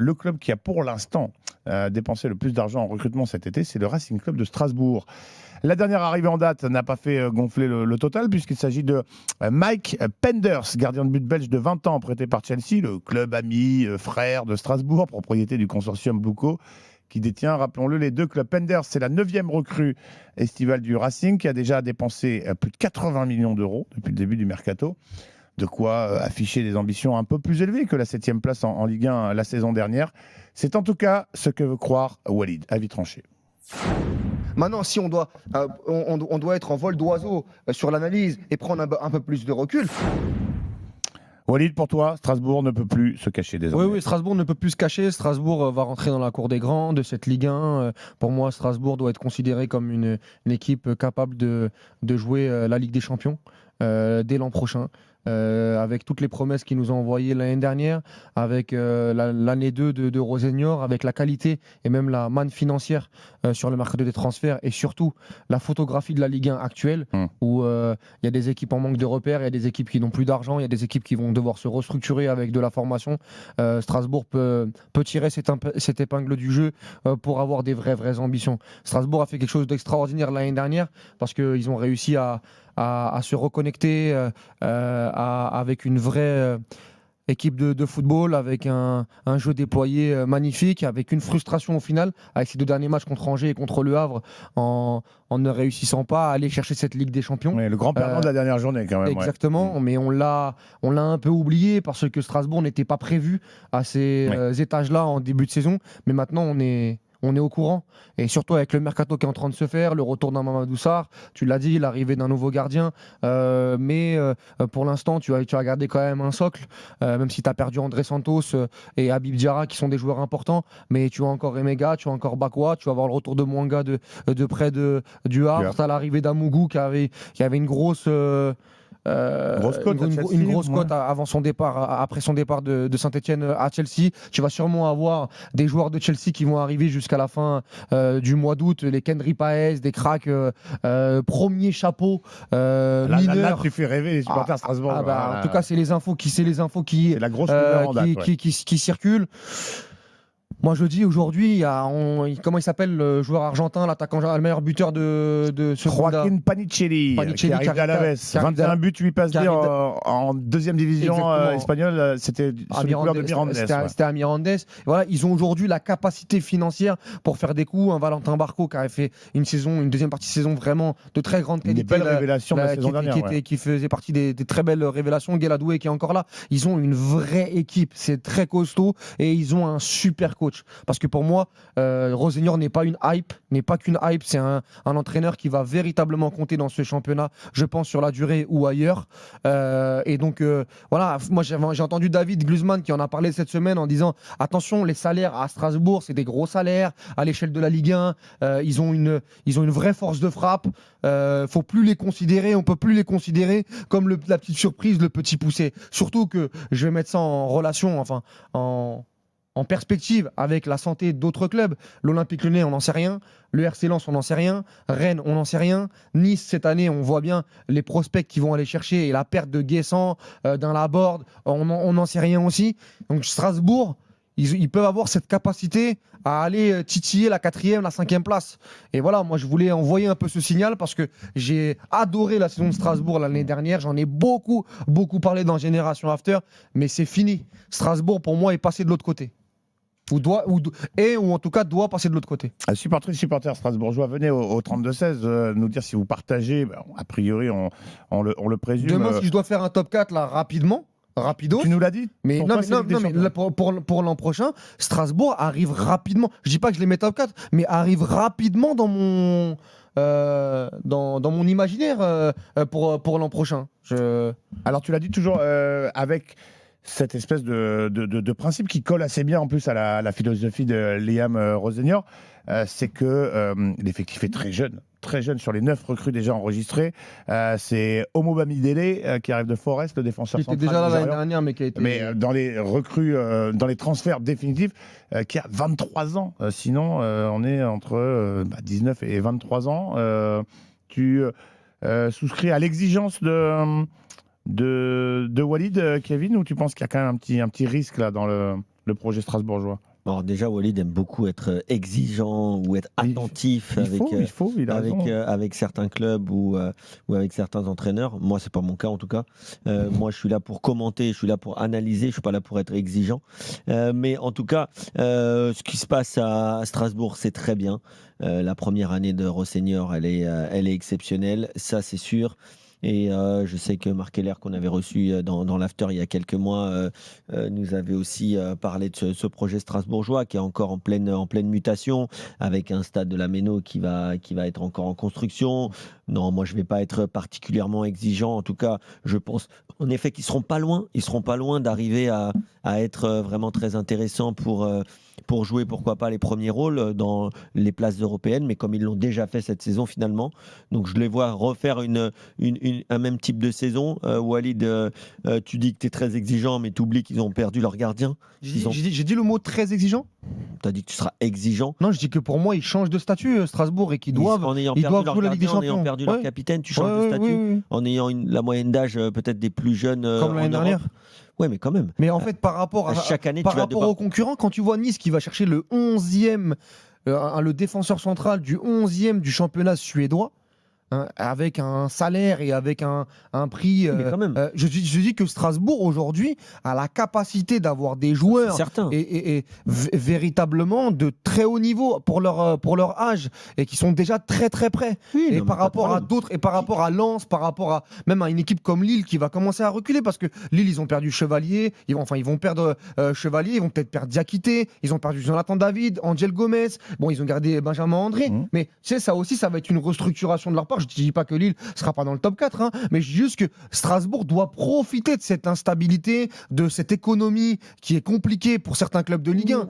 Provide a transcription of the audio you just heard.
le club qui a pour l'instant dépensé le plus d'argent en recrutement cet été, c'est le Racing Club de Strasbourg. La dernière arrivée en date n'a pas fait gonfler le total, puisqu'il s'agit de Mike Penders, gardien de but belge de 20 ans, prêté par Chelsea, le club ami, frère de Strasbourg, propriété du consortium Bluco, qui détient, rappelons-le, les deux clubs. Penders, c'est la 9e recrue estivale du Racing, qui a déjà dépensé plus de 80 millions d'euros depuis le début du mercato. De quoi afficher des ambitions un peu plus élevées que la 7e place en Ligue 1 la saison dernière. C'est en tout cas ce que veut croire Walid. Avis tranché. Maintenant, si on doit être en vol d'oiseau sur l'analyse et prendre un peu plus de recul. Walid, pour toi, Strasbourg ne peut plus se cacher désormais. Oui, Strasbourg ne peut plus se cacher. Strasbourg va rentrer dans la cour des grands de cette Ligue 1. Pour moi, Strasbourg doit être considéré comme une équipe capable de jouer la Ligue des Champions dès l'an prochain. Avec toutes les promesses qu'ils nous ont envoyées l'année dernière, avec l'année 2 de Rosenior, avec la qualité et même la manne financière sur le marché des transferts, et surtout la photographie de la Ligue 1 actuelle, où il y a des équipes en manque de repères, il y a des équipes qui n'ont plus d'argent, il y a des équipes qui vont devoir se restructurer avec de la formation. Strasbourg peut tirer cette épingle du jeu pour avoir des vraies ambitions. Strasbourg a fait quelque chose d'extraordinaire l'année dernière, parce qu'ils ont réussi à se reconnecter avec une vraie équipe de football, avec un jeu déployé magnifique, avec une frustration au final, avec ces 2 derniers matchs contre Angers et contre Le Havre, en ne réussissant pas à aller chercher cette Ligue des Champions. Oui, le grand perdant de la dernière journée quand même. Exactement, mais on l'a un peu oublié parce que Strasbourg n'était pas prévu à ces étages-là en début de saison, mais maintenant on est au courant, et surtout avec le mercato qui est en train de se faire, le retour d'un Mamadou Sarr, tu l'as dit, l'arrivée d'un nouveau gardien, mais pour l'instant tu as gardé quand même un socle, même si tu as perdu André Santos et Habib Diarra qui sont des joueurs importants, mais tu as encore Emega, tu as encore Bakwa, tu vas avoir le retour de Mwanga de près du Havre, tu as l'arrivée d'Amougou qui avait une grosse cote avant son départ, après son départ de Saint-Etienne à Chelsea. Tu vas sûrement avoir des joueurs de Chelsea qui vont arriver jusqu'à la fin du mois d'août, les Kendry Paez, des cracks, premier chapeau mineur. Là, tu fais rêver les supporters Strasbourg. En tout cas, c'est les infos qui c'est la grosse rumeur en date, qui circulent. Moi, je dis aujourd'hui, comment il s'appelle, le joueur argentin, l'attaquant, le meilleur buteur de ce Joaquin Panicelli, qui arrive d'Alaves. 21 buts, 8 passes D en 2e division espagnole. C'était sous les couleurs de Mirandés. C'était à Mirandés. Voilà, ils ont aujourd'hui la capacité financière pour faire des coups. Un Valentin Barco qui avait fait une 2e partie de saison vraiment de très grande qualité. Une belle révélation de la saison dernière. Qui faisait partie des très belles révélations. Gueladoué qui est encore là. Ils ont une vraie équipe. C'est très costaud et ils ont un super coach. Parce que pour moi, Rosenior n'est pas qu'une hype, c'est un entraîneur qui va véritablement compter dans ce championnat, je pense, sur la durée ou ailleurs. Et donc, voilà, moi j'ai entendu David Glusman qui en a parlé cette semaine en disant attention, les salaires à Strasbourg, c'est des gros salaires à l'échelle de la Ligue 1. Ils ont une vraie force de frappe. Faut plus les considérer, on peut plus les considérer comme la petite surprise, le petit poussé. Surtout que je vais mettre ça en relation, en perspective avec la santé d'autres clubs. L'Olympique Lyonnais, on n'en sait rien. Le RC Lens, on n'en sait rien. Rennes, on n'en sait rien. Nice, cette année, on voit bien les prospects qui vont aller chercher et la perte de Guessant, d'un Laborde, on n'en sait rien aussi. Donc Strasbourg, ils peuvent avoir cette capacité à aller titiller la 4e, la 5e place. Et voilà, moi je voulais envoyer un peu ce signal parce que j'ai adoré la saison de Strasbourg l'année dernière. J'en ai beaucoup parlé dans Génération After, mais c'est fini. Strasbourg, pour moi, est passé de l'autre côté. Ou en tout cas doit passer de l'autre côté. Supporters strasbourgeois, venez au 32-16 nous dire si vous partagez. A priori, on le présume. Demain, si je dois faire un top 4 là rapido. Tu nous l'as dit. Mais non, mais là, pour l'an prochain, Strasbourg arrive rapidement. Je dis pas que je les mets top 4, mais arrive rapidement dans mon imaginaire pour l'an prochain. Alors tu l'as dit toujours avec cette espèce de principe qui colle assez bien en plus à la philosophie de Liam Rosenior, c'est que l'effectif est très jeune sur les 9 recrues déjà enregistrées. C'est Omo Bamidele qui arrive de Forest, le défenseur central. Qui était déjà là l'année dernière, mais qui a été... Mais dans les recrues, dans les transferts définitifs, qui a 23 ans. Sinon, on est entre 19 et 23 ans. Tu souscris à l'exigence de Walid, Kevin, ou tu penses qu'il y a quand même un petit risque là dans le projet strasbourgeois? Alors déjà, Walid aime beaucoup être exigeant ou être Il- attentif il a raison. avec certains clubs ou avec certains entraîneurs. Moi, c'est pas mon cas en tout cas. Moi, je suis là pour commenter, je suis là pour analyser, je suis pas là pour être exigeant. Mais en tout cas, ce qui se passe à Strasbourg, c'est très bien. La première année de Rosseignor, elle est exceptionnelle, ça c'est sûr. Et je sais que Marc Keller, qu'on avait reçu dans l'after il y a quelques mois, nous avait aussi parlé de ce projet strasbourgeois qui est encore en pleine mutation, avec un stade de la Méno qui va être encore en construction. Non, moi je ne vais pas être particulièrement exigeant. En tout cas, je pense en effet qu'ils seront pas loin. Ils seront pas loin d'arriver à être vraiment très intéressants pour jouer, pourquoi pas, les premiers rôles dans les places européennes, mais comme ils l'ont déjà fait cette saison finalement. Donc je les vois refaire un même type de saison. Walid, tu dis que tu es très exigeant, mais tu oublies qu'ils ont perdu leur gardien. J'ai dit le mot très exigeant. Tu as dit que tu seras exigeant. Non, je dis que pour moi, ils changent de statut, Strasbourg, et qu'ils doivent. En ayant ils perdu doivent leur jouer la Ligue gardien, des en ayant Champions. perdu leur Ouais. capitaine, tu changes Ouais, de ouais, statut. oui, oui. En ayant la moyenne d'âge peut-être des plus jeunes Comme en l'année Europe. dernière. Ouais, mais quand même. Mais en fait, par rapport à Chaque année, par tu vas rapport devoir- aux concurrents, quand tu vois Nice qui va chercher le 11e, le défenseur central du 11e du championnat suédois, hein, avec un salaire et avec un prix. Mais quand même. Je dis que Strasbourg aujourd'hui a la capacité d'avoir des joueurs Certains. et véritablement de très haut niveau pour leur âge et qui sont déjà très très prêts. Oui, Et non, mais par pas de rapport à problème. d'autres, et par rapport à Lens, par rapport à même à une équipe comme Lille qui va commencer à reculer parce que Lille, ils ont perdu Chevalier, ils vont perdre Chevalier, ils vont peut-être perdre Diakité, ils ont perdu Jonathan David, Angel Gomez, bon, ils ont gardé Benjamin André, mais tu sais, ça aussi, ça va être une restructuration de leur part. Je ne dis pas que Lille sera pas dans le top 4, hein, mais je dis juste que Strasbourg doit profiter de cette instabilité, de cette économie qui est compliquée pour certains clubs de Ligue 1.